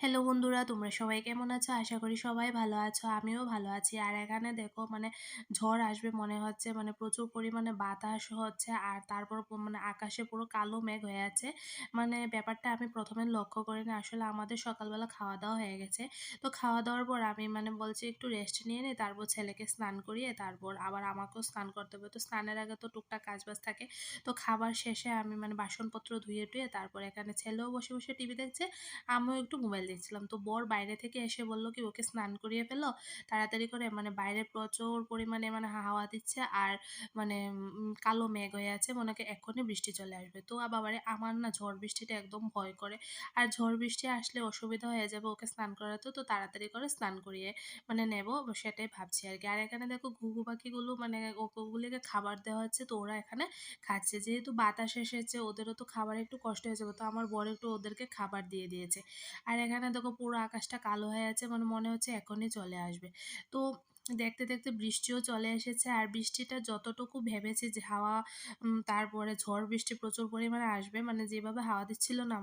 Hello বন্ধুরা, তোমরা সবাই কেমন আছো? আশা করি সবাই ভালো আছো। আমিও ভালো আছি। আর এখানে দেখো ঝড় আসবে মনে হচ্ছে, প্রচুর পরিমাণে বাতাস হচ্ছে আর তারপর আকাশে পুরো কালো মেঘ হয়ে আছে। ব্যাপারটা আমি ১ম এ লক্ষ্য করিনি। আসলে আমাদের সকালবেলা খাওয়া-দাওয়া হয়ে গেছে। তো খাওয়া-দাওয়ার পর আমি বলছি একটু রেস্ট নিয়ে নিই, তারপর ছেলেকে স্নান করিয়ে তারপর আবার আমাকেও স্নান করতে হবে। তো স্নানের আগে তো টুকটাক কাজবাজ থাকে। তো খাবার শেষে আমি বাসনপত্র ধুয়ে-টুয়ে তারপর এখানে ছেলেও বসে, বসে টিভি দেখছে। আমিও একটু মোবাইল দেখছিলাম। তো বর বাইরে থেকে এসে বলল কি ওকে স্নান করিয়ে ফেলো তাড়াতাড়ি করে, বাইরে প্রচুর পরিমাণে হাওয়া দিচ্ছে আর কালো মেঘ হয়ে আছে, মনে হয় এক্ষুনি বৃষ্টি চলে আসবে। তো বাবারে আমার না ঝড় বৃষ্টিটা একদম ভয় করে। আর ঝড় বৃষ্টি আসলে অসুবিধা হয়ে যাবে ওকে স্নান করাতে, তো তাড়াতাড়ি করে স্নান করিয়ে নেব সেটাই ভাবছি আরকি। আর এখানে দেখো ঘুঘু পাখিগুলো ওগুলিকে খাবার দেওয়া হচ্ছে, তো ওরা এখানে খাচ্ছে। যেহেতু বাতাস এসেছে ওদেরও তো খাবারে একটু কষ্ট হয়ে যাবে। তো আমার বর একটু ওদেরকে খাবার দিয়ে দিয়েছে। আর এখানে দেখো পুরো আকাশটা কালো হয়ে আছে, মনে হচ্ছে এখনই চলে আসবে। তো দেখতে, দেখতে বৃষ্টিও চলে এসেছে। আর বৃষ্টিটা যতটুকু ভেবেছি যে হাওয়া তারপরে ঝড় বৃষ্টি প্রচুর পরিমাণে আসবে, যেভাবে হাওয়া দিচ্ছিল না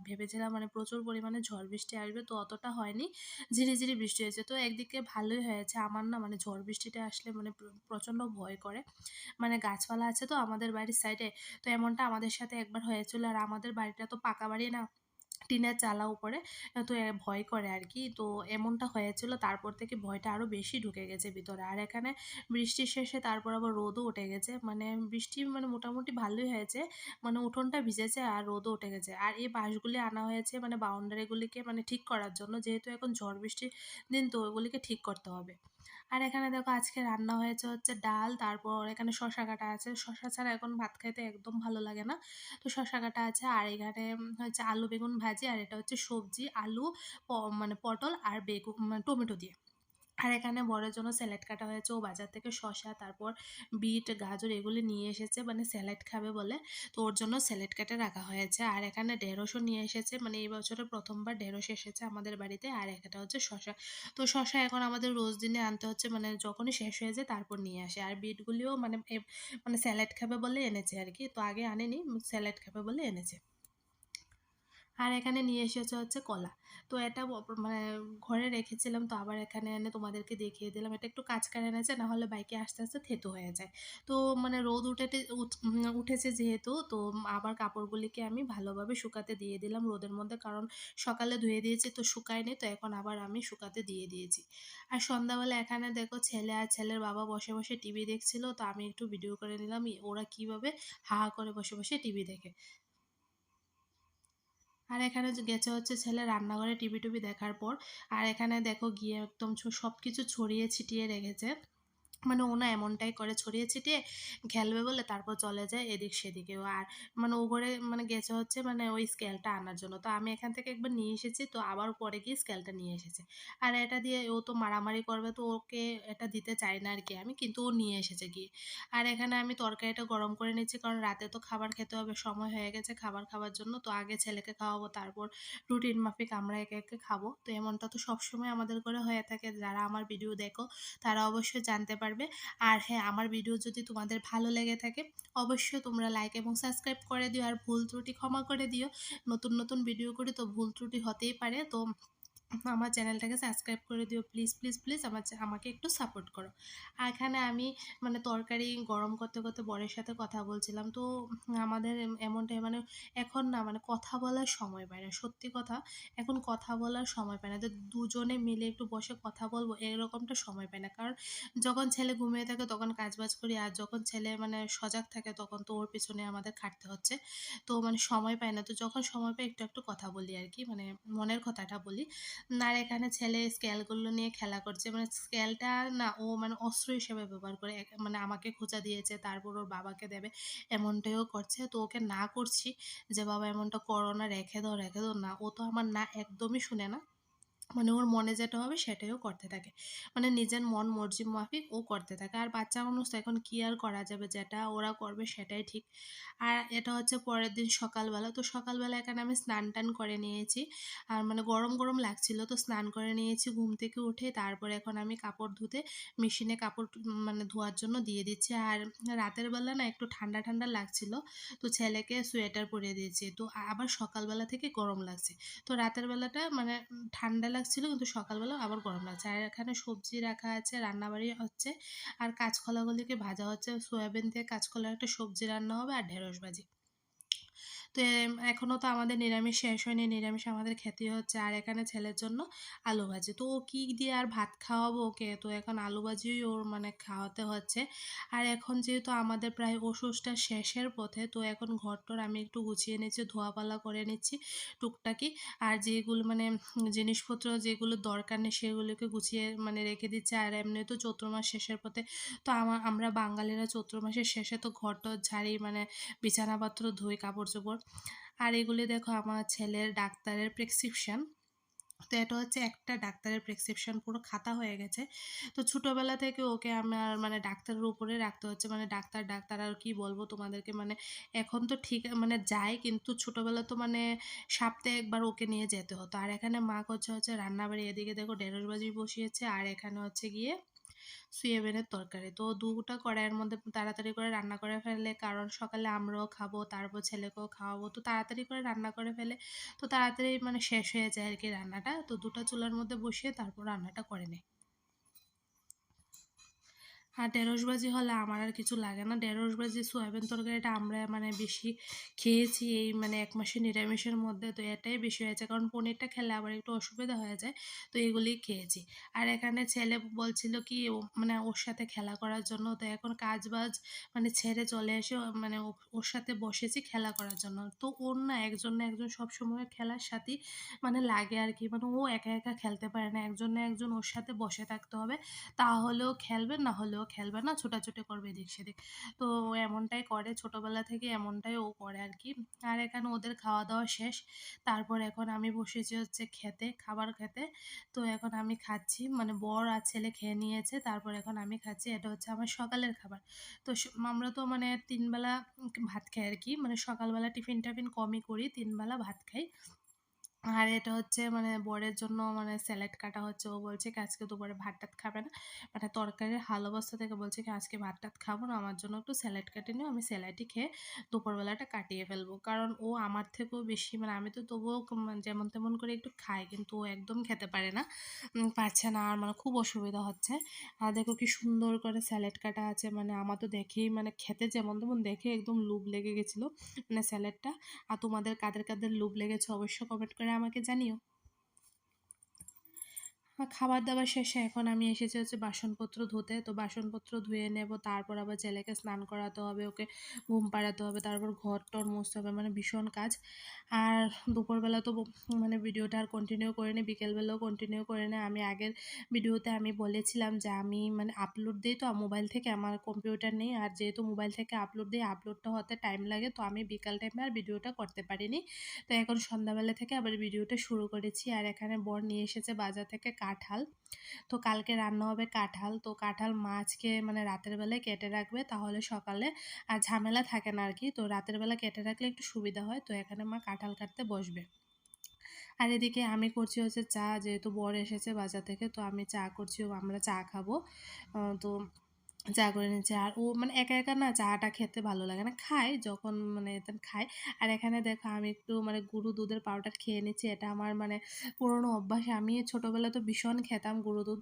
ভেবেছিলাম প্রচুর পরিমাণে ঝড় বৃষ্টি আসবে, তো অতটা হয়নি। ঝিরিঝিরি বৃষ্টি হয়েছে। তো একদিকে ভালোই হয়েছে। আমার না ঝড় বৃষ্টিটা আসলে প্রচণ্ড ভয় করে। গাছপালা আছে তো আমাদের বাড়ির সাইডে। তো এমনটা আমাদের সাথে একবার হয়েছিল। আর আমাদের বাড়িটা তো পাকা বাড়ি না, টিনের চালা উপরে। তো ভয় করে আরকি। তো এমনটা হয়েছিল, তারপর থেকে ভয়টা আরো বেশি ঢুকে গেছে ভিতরে। আর এখানে বৃষ্টির শেষে তারপর আবার রোদও উঠে গেছে। বৃষ্টি মোটামুটি ভালোই হয়েছে। উঠোনটা ভিজেছে আর রোদও উঠে গেছে। আর এই বাঁশগুলি আনা হয়েছে বাউন্ডারি গুলিকে ঠিক করার জন্য। যেহেতু এখন ঝড় বৃষ্টির দিন, তো ওগুলিকে ঠিক করতে হবে। আর এখানে দেখো আজকে রান্না হয়েছে হচ্ছে ডাল, তারপর এখানে শসা কাটা আছে। শসা ছাড়া এখন ভাত খাইতে একদম ভালো লাগে না। তো শসা কাটা আছে আর এখানে হচ্ছে আলু বেগুন ভাজি, আর এটা হচ্ছে সবজি আলু, প পটল আর টমেটো দিয়ে। আর এখানে বরের জন্য স্যালাড কাটা হয়েছে। ও বাজার থেকে শসা, তারপর বিট, গাজর এগুলি নিয়ে এসেছে, স্যালাড খাবে বলে। তো ওর জন্য স্যালাড কেটে রাখা হয়েছে। আর এখানে ঢেঁড়সও নিয়ে এসেছে, এই বছরে ১ম বার ঢেঁড়স এসেছে আমাদের বাড়িতে। আর একটা হচ্ছে শসা। তো শসা এখন আমাদের রোজ দিনে আনতে হচ্ছে, যখনই শেষ হয়ে যায় তারপর নিয়ে আসে। আর বিটগুলিও স্যালাড খাবে বলে এনেছে আরকি। তো আগে আনেনি, স্যালাড খাবে বলে এনেছে। আর এখানে নিয়ে এসেছে হচ্ছে কলা। তো এটা ঘরে রেখেছিলাম, তো আবার এখানে এনে তোমাদেরকে দেখিয়ে দিলাম। এটা একটু কাঁচকার এনেছে, না হলে বাইকে আস্তে, আস্তে থেঁতো হয়ে যায়। তো রোদ উঠেছে যেহেতু, তো আবার কাপড়গুলিকে আমি ভালোভাবে শুকাতে দিয়ে দিলাম রোদের মধ্যে। কারণ সকালে ধুয়ে দিয়েছি তো শুকায়নি, তো এখন আবার আমি শুকাতে দিয়ে দিয়েছি। আর সন্ধ্যাবেলা এখানে দেখো ছেলে আর ছেলের বাবা বসে, বসে টিভি দেখছিল, তো আমি একটু ভিডিও করে নিলাম ওরা কিভাবে হা, হা করে বসে, বসে টিভি দেখে। আর এখানে গেছে হচ্ছে ছেলে রান্নাঘরে টিভি-টিভি দেখার পর। আর এখানে দেখো গিয়ে একদম সবকিছু ছড়িয়ে ছিটিয়ে রেখেছে। ও না এমনটাই করে, ছড়িয়ে ছিটিয়ে খেলবে বলে তারপর চলে যায় এদিক সেদিকে। আর ও ঘরে গেছে হচ্ছে ওই স্কেলটা আনার জন্য। তো আমি এখান থেকে একবার নিয়ে এসেছি, তো আবার পরে গিয়ে স্কেলটা নিয়ে এসেছে। আর এটা দিয়ে ও তো মারামারি করবে, তো ওকে এটা দিতে চাই না আরকি আমি, কিন্তু ও নিয়ে এসেছে গিয়ে। আর এখানে আমি তরকারিটা গরম করে নিচ্ছি, কারণ রাতে তো খাবার খেতে হবে, সময় হয়ে গেছে খাবার খাওয়ার জন্য। তো আগে ছেলেকে খাওয়াবো, তারপর রুটিন মাফিক আমরা একে, একে খাবো। তো এমনটা তো সবসময় আমাদের ঘরে হয়ে থাকে। যারা আমার ভিডিও দেখো তারা অবশ্যই জানতে পারবে। আর হ্যাঁ, আমার ভিডিও যদি তোমাদের ভালো লেগে থাকে অবশ্যই তোমরা লাইক এবং সাবস্ক্রাইব করে দিও। আর ভুল ত্রুটি ক্ষমা করে দিও। নতুন, নতুন ভিডিও করি তো ভুল ত্রুটি হতেই পারে। তো আমার চ্যানেলটাকে সাবস্ক্রাইব করে দিও প্লিজ, প্লিজ, প্লিজ। আমাকে একটু সাপোর্ট করো। আর এখানে আমি তরকারি গরম করতে, করতে বরের সাথে কথা বলছিলাম। তো আমাদের এমনটাই এখন না কথা বলার সময় পাই না। সত্যি কথা, এখন কথা বলার সময় পাই না। যে দুজনে মিলে একটু বসে কথা বলবো এরকমটা সময় পাই না। কারণ যখন ছেলে ঘুমিয়ে থাকে তখন কাজবাজ করি, আর যখন ছেলে সজাগ থাকে তখন তো ওর পেছনে আমাদের খাটতে হচ্ছে। তো সময় পাই না। তো যখন সময় পাই একটু, একটু কথা বলি আরকি, মনের কথাটা বলি। আর এখানে ছেলে স্কেলগুলো নিয়ে খেলা করছে। স্কেলটা না ও অস্ত্র হিসেবে ব্যবহার করে। আমাকে খোঁচা দিয়েছে, তারপর ওর বাবাকে দেবে, এমনটাও করছে। তো ওকে না করছি যে, "বাবা এমনটা করো না, রেখে দাও, রেখে দাও।" না, ও তো আমার না একদমই শুনে না। মানে ওর মনে যেটা হবে সেটাই ও করতে থাকে। মানে নিজের মন মর্জি মাফিক ও করতে থাকে। আর বাচ্চা মানুষ তো এখন কি আর করা যাবে? যেটা ওরা করবে সেটাই ঠিক। আর এটা হচ্ছে পরের দিন সকালবেলা। তো সকালবেলা এখানে আমি স্নান-টান করে নিয়েছি। আর মানে গরম, গরম লাগছিল তো স্নান করে নিয়েছি ঘুম থেকে উঠে। তারপরে এখন আমি কাপড় ধুতে মেশিনে কাপড় মানে ধোয়ার জন্য দিয়ে দিচ্ছি। আর রাতের বেলা না একটু ঠান্ডা, ঠান্ডা লাগছিল। তো ছেলেকে সোয়েটার পরিয়ে দিয়েছি। তো আবার সকালবেলা থেকে গরম লাগছে। তো রাতের বেলাটা মানে ঠান্ডা লাগছিল কিন্তু সকালবেলা আবার গরম লাগছে। আর এখানে সবজি রাখা আছে, রান্নাবাড়ি হচ্ছে আর কাঁচকলাগুলিকে ভাজা হচ্ছে। সয়াবিন দিয়ে কাঁচকলার একটা সবজি রান্না হবে আর ঢেঁড়স ভাজি। তো এখনও তো আমাদের নিরামিষ শেষ হয়নি, নিরামিষ আমাদের খেতেই হচ্ছে। আর এখানে ছেলের জন্য আলু ভাজি। তো ও কী দিয়ে আর ভাত খাওয়াবো ওকে? তো এখন আলু ভাজিই ওর মানে খাওয়াতে হচ্ছে। আর এখন যেহেতু আমাদের প্রায় ওষুধটা শেষের পথে, তো এখন ঘর-টর আমি একটু গুছিয়ে নিচ্ছি, ধোয়া-পালা করে নিচ্ছি টুকটাকি। আর যেগুলো মানে জিনিসপত্র যেগুলো দরকার নেই সেগুলোকে গুছিয়ে মানে রেখে দিচ্ছি। আর এমনি তো চৈত্র মাস শেষের পথে। তো আমরা বাঙালিরা চৈত্র মাসের শেষে তো ঘর-টর ঝাড়ি, মানে বিছানাপত্র ধুই, কাপড়-চোপড়। আর এগুলি দেখো আমার ছেলের ডাক্তারের প্রেসক্রিপশন। তো এটা হচ্ছে একটা ডাক্তারের প্রেসক্রিপশন, পুরো খাতা হয়ে গেছে। তো ছোটোবেলা থেকে ওকে আমার মানে ডাক্তারের উপরে রাখতে হচ্ছে, মানে ডাক্তার ডাক্তার আর কি বলবো তোমাদেরকে। মানে এখন তো ঠিক মানে যায়, কিন্তু ছোটোবেলা তো মানে সপ্তাহে একবার ওকে নিয়ে যেতে হতো। আর এখানে মা হচ্ছে রান্নাবাড়ি, এদিকে দেখো ঢেঁড়স ভাজি বসিয়েছে আর এখানে হচ্ছে গিয়ে সয়াবিনের তরকারি। তো ২ টা কড়াইয়ের মধ্যে তাড়াতাড়ি করে রান্না করে ফেললে, কারণ সকালে আমরাও খাবো, তারপর ছেলেকেও খাওয়াবো। তো তাড়াতাড়ি করে রান্না করে ফেলে, তো তাড়াতাড়ি মানে শেষ হয়ে যায় আরকি রান্নাটা। তো ২ টা চুলার মধ্যে বসিয়ে তারপর রান্নাটা করে নেই। আর ঢেঁড়স ভাজি হলে আমার আর কিছু লাগে না। ঢেঁড়স ভাজি, সয়াবিন তরকারিটা আমরা মানে বেশি খেয়েছি এই মানে ১ মাসে নিরামিষের মধ্যে। তো এটাই বেশি হয়েছে। কারণ পনিরটা খেলে আবার একটু অসুবিধা হয়ে যায়। তো এগুলিই খেয়েছি। আর এখানে ছেলে বলছিল কি মানে ওর সাথে খেলা করার জন্য। তো এখন কাজ-বাজ মানে ছেড়ে চলে এসে মানে ওর সাথে বসেছি খেলা করার জন্য। তো ওর না একজন সবসময় খেলার সাথী মানে লাগে আরকি। মানে ও একা, একা খেলতে পারে না। একজন না একজন ওর সাথে বসে থাকতে হবে। তাহলেও খেলবে, না হলেও খেলবে না, ছোটাছুটি করবে এদিক সেদিক। তো ও এমনটাই করে, ছোটবেলা থেকে এমনটাই ও করে আরকি। আর এখানে ওদের খাওয়া-দাওয়া শেষ। তারপর এখন আমি বসেছি হচ্ছে খেতে, খাবার খেতে। তো এখন আমি খাচ্ছি, মানে বর আর ছেলে খেয়ে নিয়েছে। তারপর এখন আমি খাচ্ছি। এটা হচ্ছে আমার সকালের খাবার। তো আমরা তো মানে ৩ বেলা ভাত খাই আরকি। মানে সকালবেলা টিফিন-টাফিন কমই করি, ৩ বেলা ভাত খাই। আর এটা হচ্ছে মানে বরের জন্য মানে স্যালাড কাটা হচ্ছে। ও বলছে কি আজকে দুপুরে ভাত-টাত খাবে না। মানে তরকারির হাল অবস্থা থেকে বলছে কি আজকে ভাত-টাত খাবো না। আমার জন্য একটু স্যালাড কেটে নিও। আমি স্যালাডই খেয়ে দুপুরবেলাটা কাটিয়ে ফেলবো। কারণ ও আমার থেকেও বেশি মানে আমি তো তবুও যেমন তেমন করে একটু খাই। কিন্তু ও একদম খেতে পারে না। পারছে না, আর মানে খুব অসুবিধা হচ্ছে। আর দেখো কি সুন্দর করে স্যালাড কাটা আছে। মানে আমার তো দেখেই মানে খেতে যেমন তেমন দেখে একদম লোভ লেগে গেছিল মানে স্যালাডটা। আর তোমাদের কাদের, কাদের লোভ লেগেছে অবশ্যই কমেন্ট করে আমাকে জানিও। খাবার-দাবার শেষে এখন আমি এসেছি হচ্ছে বাসনপত্র ধুতে। তো বাসনপত্র ধুয়ে নেব। তারপর আবার ছেলেকে স্নান করাতে হবে, ওকে ঘুম পাড়াতে হবে। তারপর ঘর-টর মুছতে হবে। মানে ভীষণ কাজ। আর দুপুরবেলা তো মানে ভিডিওটা আর কন্টিনিউ করিনি। বিকেলবেলাও কন্টিনিউ করিনি। আমি আগের ভিডিওতে আমি বলেছিলাম যে আমি মানে আপলোড দেই তো মোবাইল থেকে, আমার কম্পিউটার নেই। আর যেহেতু মোবাইল থেকে আপলোড দেই, আপলোডটা হতে টাইম লাগে। তো আমি বিকাল টাইমে আর ভিডিওটা করতে পারিনি। তো এখন সন্ধ্যাবেলা থেকে আবার ভিডিওটা শুরু করেছি। আর এখানে বর নিয়ে এসেছে বাজার থেকে কাঁঠাল। তো কালকে রান্না হবে কাঁঠাল। তো কাঁঠাল মা আজকে মানে রাতের বেলায় কেটে রাখবে, তাহলে সকালে আর ঝামেলা থাকে না আরকি। তো রাতের বেলা কেটে রাখলে একটু সুবিধা হয়। তো এখানে মা কাঁঠাল কাটতে বসবে। আর এদিকে আমি করছি হচ্ছে চা, যেহেতু বর এসেছে বাজার থেকে। তো আমি চা করছি, আমরা চা খাবো। তো চা করে নিচ্ছি। আর ও মানে একা, একা না চাটা খেতে ভালো লাগে না। খায় যখন মানে খায়। আর এখানে দেখো আমি একটু মানে গুঁড়ো দুধের পাউডার খেয়ে নিচ্ছি। এটা আমার মানে পুরনো অভ্যাস। আমি ছোটোবেলায় তো ভীষণ খেতাম গুঁড়ো দুধ।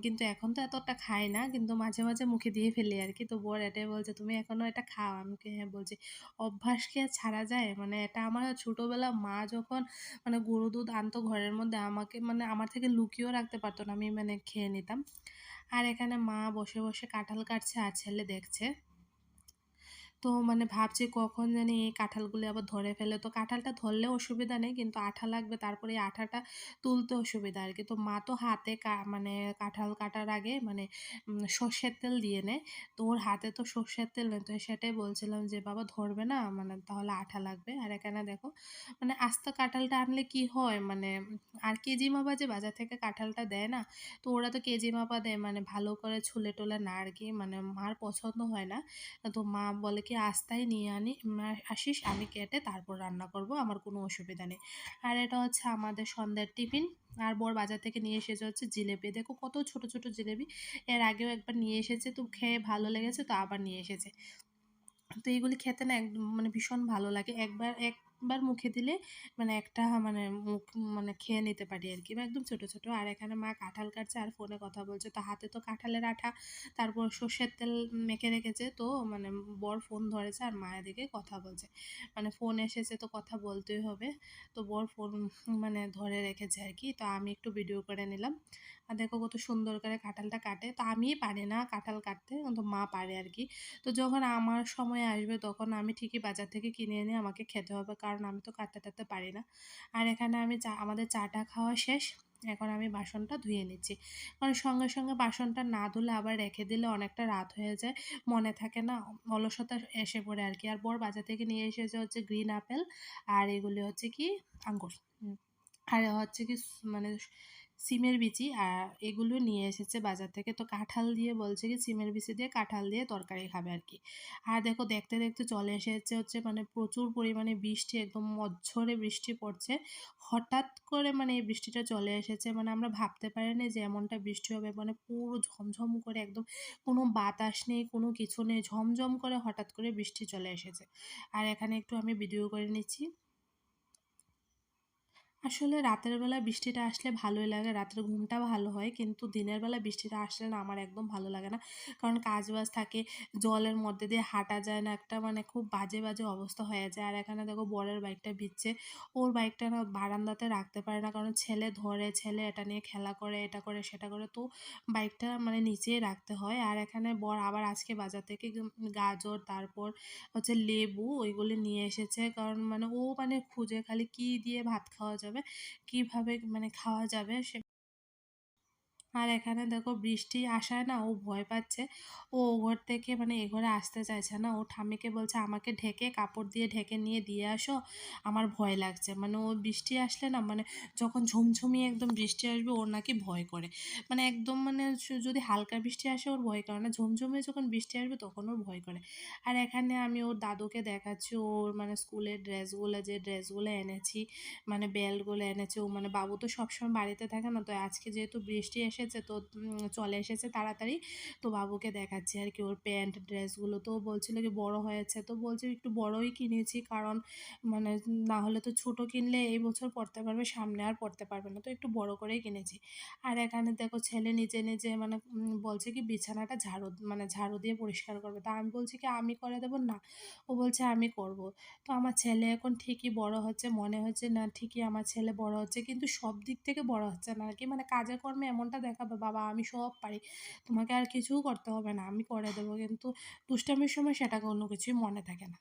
কিন্তু এখন তো এতটা খাই না। কিন্তু মাঝে, মাঝে মুখে দিয়ে ফেলি আরকি। তো বর এটাই বলছে, "তুমি এখনো এটা খাও?" আমি কি হ্যাঁ বলছি। অভ্যাস কি আর ছাড়া যায়? মানে এটা আমার ছোটোবেলা মা যখন মানে গুঁড়ো দুধ আনতো ঘরের মধ্যে, আমাকে মানে আমার থেকে লুকিয়েও রাখতে পারত না। আমি মানে খেয়ে নিতাম। আর এখানে মা বসে, বসে কাঁঠাল কাটছে আর ছেলে দেখছে। তো মানে ভাবছি কখন জানি এই কাঁঠালগুলি আবার ধরে ফেলে। তো কাঁঠালটা ধরলেও অসুবিধা নেই, কিন্তু আঠা লাগবে, তারপরে এই আঠাটা তুলতে অসুবিধা আরকি। তো মা তো হাতে মানে কাঁঠাল কাটার আগে মানে সর্ষের তেল দিয়ে নেয়। তো ওর হাতে তো সর্ষের তেল নেই। তো সেটাই বলছিলাম যে, "বাবা ধরবে না? মানে তাহলে আঠা লাগবে।" আর এখানে দেখো মানে আস্ত কাঁঠালটা আনলে কি হয় মানে আর কেজি মাপা যে বাজার থেকে কাঁঠালটা দেয় না? তো ওরা তো কেজি মাপা দেয়, মানে ভালো করে ছুলে-টুলে না আরকি, মানে মার পছন্দ হয় না। তো মা বলে কি, "আস্তাই নিয়ে আসিস, আমি কেটে তারপর রান্না করব, আমার কোনো অসুবিধা নেই।" আর এটা হচ্ছে আমাদের সন্ধ্যার টিফিন। আর বর বাজার থেকে নিয়ে এসেছে হচ্ছে জিলেপি। দেখো কত ছোট, ছোট জিলেপি। এর আগেও একবার নিয়ে এসেছে, তো খেয়ে ভালো লেগেছে, তো আবার নিয়ে এসেছে। তো এগুলি খেতে না একদম মানে ভীষণ ভালো লাগে। একবার মুখে দিলে মানে একটা মানে মুখ মানে খেয়ে নিতে পারি আরকি, বা একদম ছোট, ছোট। আর এখানে মা কাঁঠাল কাটছে আর ফোনে কথা বলছে। তো হাতে তো কাঁঠালের আঠা, তারপর সর্ষের তেল মেখে রেখেছে। তো মানে বর ফোন ধরেছে আর মা এদিকে কথা বলছে। মানে ফোন এসেছে তো কথা বলতেই হবে। তো বর ফোন মানে ধরে রেখেছে আরকি। তো আমি একটু ভিডিও করে নিলাম। আর দেখো কত সুন্দর করে কাঁঠালটা কাটে। তো আমিই পারি না কাঁঠাল কাটতে, কিন্তু মা পারে আরকি। তো যখন আমার সময় আসবে তখন আমি ঠিকই বাজার থেকে কিনে এনে আমাকে খেতে হবে, কারণ আমি তো কাটতে পারি না। আর এখানে আমি আমাদের চাটা খাওয়া শেষ। এখন আমি বাসনটা ধুয়ে নিচ্ছি, কারণ সঙ্গে সঙ্গে বাসনটা না ধুলে আবার রেখে দিলে অনেকটা রাত হয়ে যায়, মনে থাকে না, অলসতা এসে পড়ে আর কি। আর বর বাজার থেকে নিয়ে এসেছে হচ্ছে গ্রিন আপেল, আর এগুলি হচ্ছে কি আঙ্গুর। আর হচ্ছে কি মানে সিমের বিচি, আর এগুলো নিয়ে এসেছে বাজার থেকে। তো কাঁঠাল দিয়ে বলছে কি সিমের বিচি দিয়ে কাঁঠাল দিয়ে তরকারি খাবে আর কি। আর দেখো দেখতে দেখতে চলে এসেছে হচ্ছে মানে প্রচুর পরিমাণে বৃষ্টি, একদম অঝ্ঝরে বৃষ্টি পড়ছে। হঠাৎ করে মানে এই বৃষ্টিটা চলে এসেছে, মানে আমরা ভাবতে পারিনি যে এমনটা বৃষ্টি হবে। মানে পুরো ঝমঝম করে একদম, কোনো বাতাস নেই, কোনো কিছু নেই, ঝমঝম করে হঠাৎ করে বৃষ্টি চলে এসেছে। আর এখানে একটু আমি ভিডিও করে নিচ্ছি। আসলে রাতের বেলা বৃষ্টিটা আসলে ভালোই লাগে, রাতের ঘুমটা ভালো হয়। কিন্তু দিনের বেলা বৃষ্টিটা আসলে না আমার একদম ভালো লাগে না। কারণ কাজ-বাজ থাকে, জলের মধ্যে দিয়ে হাঁটা যায় না। একটা মানে খুব বাজে, বাজে অবস্থা হয়ে যায়। আর এখানে দেখো বরের বাইকটা ভিজছে। ওর বাইকটা না বারান্দাতে রাখতে পারে না। কারণ ছেলে ধরে, ছেলে এটা নিয়ে খেলা করে, এটা করে, সেটা করে। তো বাইকটা মানে নিচেই রাখতে হয়। আর এখানে বর আবার আজকে বাজার থেকে গাজর, তারপর হচ্ছে লেবু, ওইগুলি নিয়ে এসেছে। কারণ মানে ও মানে খুঁজে খালি কি দিয়ে ভাত খাওয়া যাবে, কিভাবে মানে খাওয়া যাবে আর এখানে দেখো বৃষ্টি আসায় না ও ভয় পাচ্ছে। ও ঘর থেকে মানে এ ঘরে আসতে চাইছে না। ও ঠাম্মিকে বলছে, "আমাকে ঢেকে কাপড় দিয়ে ঢেকে নিয়ে দিয়ে আসো। আমার ভয় লাগছে।" মানে ও বৃষ্টি আসলে না মানে যখন ঝমঝমিয়ে একদম বৃষ্টি আসবে ওর নাকি ভয় করে। মানে একদম মানে যদি হালকা বৃষ্টি আসে ওর ভয় করে না। ঝমঝমিয়ে যখন বৃষ্টি আসবে তখন ওর ভয় করে। আর এখানে আমি ওর দাদুকে দেখাচ্ছি ওর মানে স্কুলের ড্রেসগুলো, যে ড্রেসগুলো এনেছি, মানে বেল্টগুলো এনেছে। ও মানে বাবু তো সবসময় বাড়িতে থাকে না, তো আজকে যেহেতু বৃষ্টি এসেছে তো চলে এসেছে তাড়াতাড়ি। তো বাবুকে দেখাচ্ছি আর কি ওর প্যান্ট ড্রেসগুলো। তো ও বলছিল কি বড় হয়েছে, তো বলছে একটু বড়ই কিনেছি, কারণ মানে না হলে তো ছোট কিনলে এই বছর পড়তে পারবে, সামনে আর পড়তে পারবে না, তো একটু বড় করেই কিনেছি। আর এখানে দেখো ছেলে নিজে নিজে মানে বলছে কি বিছানাটা মানে ঝাড়ু দিয়ে পরিষ্কার করবে। তা আমি বলছি কি আমি করে দেবো না, ও বলছে আমি করব। তো আমার ছেলে এখন ঠিকই বড় হচ্ছে, মনে হচ্ছে না ঠিকই আমার ছেলে বড় হচ্ছে, কিন্তু সব দিক থেকে বড় হচ্ছে না আরকি। মানে কাজে কর্মে এমনটা দেখাবে, "বাবা আমি সব পারি, তোমাকে আর কিছুও করতে হবে না, আমি করে দেবো।" কিন্তু দুষ্টামির সময় সেটা কোনো কিছুই মনে থাকে না।